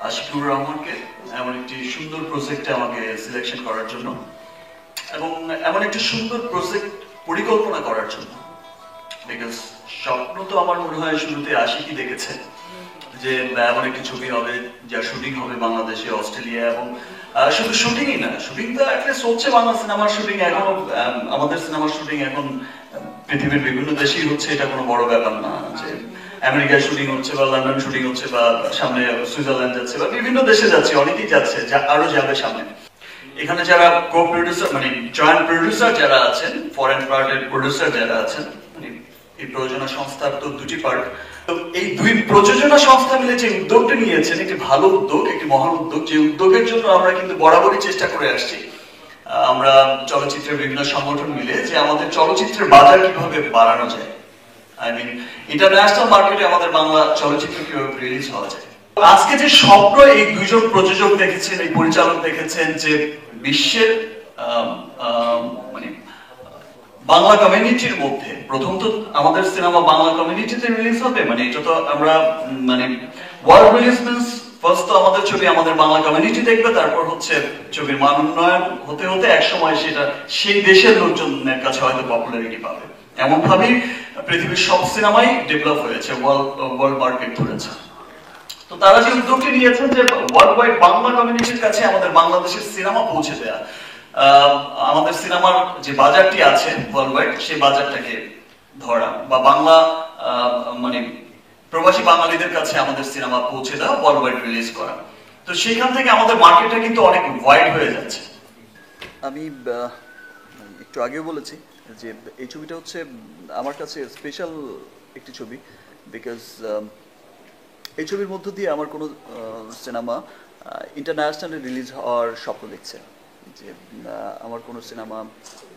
আশিকুর রহমানকে এমন একটি সুন্দর প্রজেক্টে আমাকে সিলেকশন করার জন্য এবং এমন একটি সুন্দর প্রজেক্ট পরিকল্পনা করার জন্য। বিকজ স্বপ্ন তো আমার মনে হয় শুরুতে আশিকই দেখেছে যে এমন একটি ছবি হবে যার শুটিং হবে বাংলাদেশে, অস্ট্রেলিয়া, এবং শুধু শুটিংই না, শুটিং তো অ্যাটলিস্ট হচ্ছে, বাংলা সিনেমার শুটিং এখন, আমাদের সিনেমার শুটিং এখন পৃথিবীর বিভিন্ন দেশেই হচ্ছে, এটা কোনো বড় ব্যাপার না যে আমেরিকায় শুটিং হচ্ছে বা লন্ডন শুটিং হচ্ছে বা সামনে সুইজারল্যান্ড যাচ্ছে বা বিভিন্ন দেশে যাচ্ছে, অনেকেই যাচ্ছে, আরো যাবে সামনে। এখানে যারা কো প্রডিউসার মানে জয়েন্ট প্রডিউসার যারা আছেন, ফরেন পার্টের প্রডিউসার যারা আছেন, মানে এই প্রযোজনা সংস্থার তো দুটি পার্ট, তো এই দুই প্রযোজনা সংস্থা মিলে যে উদ্যোগটা নিয়েছেন, একটি ভালো উদ্যোগ, একটি মহান উদ্যোগ, যে উদ্যোগের জন্য আমরা কিন্তু বরাবরই চেষ্টা করে আসছি। আমরা চলচ্চিত্রের বিভিন্ন সংগঠন মিলে যে আমাদের চলচ্চিত্রের বাজার কিভাবে বাড়ানো যায়, আই মিন ইন্টারন্যাশনাল মার্কেটে আমাদের বাংলা চলচ্চিত্র কিভাবে রিলিজ হওয়া যায়। আজকে যে স্বপ্ন এই দুইজন প্রযোজক দেখেছেন, এই পরিচালক দেখেছেন যে বিশ্বের মানে বাংলা কমিউনিটির মধ্যে প্রথম তো আমাদের সিনেমা বাংলা কমিউনিটিতে রিলিজ হবে, মানে এটা তো আমরা মানে ওয়ার্ল্ড রিলিজ মিন্স ফার্স্ট তো আমাদের ছবি আমাদের বাংলা কমিউনিটি দেখবে, তারপর হচ্ছে ছবির মান উন্নয়ন হতে হতে একসময় সেটা সেই দেশের লোকজনের কাছে হয়তো পপুলারিটি পাবে। এমন ভাবেই পৃথিবীর সব সিনেমাই ডেভেলপ হয়েছে, ওয়ার্ল্ড মার্কেট ধরেছে। তো তারা যে উদ্যোগটি নিয়েছেন যে ওয়ার্ল্ড ওয়াইড বাংলা কমিউনিটির কাছে আমাদের বাংলাদেশের সিনেমা পৌঁছে দেয়া, আমাদের সিনেমার যে বাজারটি আছে ওয়ার্ল্ড ওয়াইড, সেই বাজারটাকে ধরা বা বাংলা মানে প্রবাসী বাঙালিদের কাছে আমাদের সিনেমা পৌঁছে দেওয়া, ওয়ার্ল্ড ওয়াইড রিলিজ করা। তো সেইখান থেকে আমাদের মার্কেটটা কিন্তু অনেক ওয়াইড হয়ে যাচ্ছে। আমি একটু আগেও বলেছি যে এই ছবিটা হচ্ছে আমার কাছে স্পেশাল একটি ছবি, বিকজ এই ছবির মধ্য দিয়ে আমার কোনো সিনেমা ইন্টারন্যাশনালি রিলিজ হওয়ার স্বপ্ন দেখছে। যে আমার কোনো সিনেমা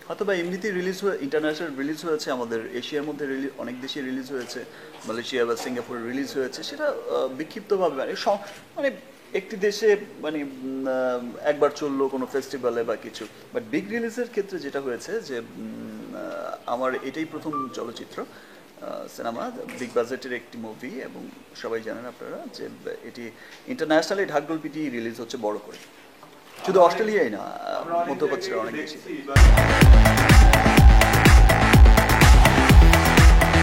হয়তো বা এমনিতেই রিলিজ হয়ে ইন্টারন্যাশনাল রিলিজ হয়েছে, আমাদের এশিয়ার মধ্যে অনেক দেশে রিলিজ হয়েছে, মালয়েশিয়া বা সিঙ্গাপুরে রিলিজ হয়েছে, সেটা বিক্ষিপ্তভাবে মানে একটি দেশে মানে একবার চললো কোনো ফেস্টিভ্যালে বা কিছু, বাট বিগ রিলিজের ক্ষেত্রে যেটা হয়েছে যে আমার এটাই প্রথম চলচ্চিত্র সিনেমা, বিগ বাজেটের একটি মুভি, এবং সবাই জানেন আপনারা যে এটি ইন্টারন্যাশনালি ঢাকঢোল পিটিয়ে রিলিজ হচ্ছে বড় করে, শুধু অস্ট্রেলিয়ায় না, মধ্যপ্রাচ্যের অনেক বেশি।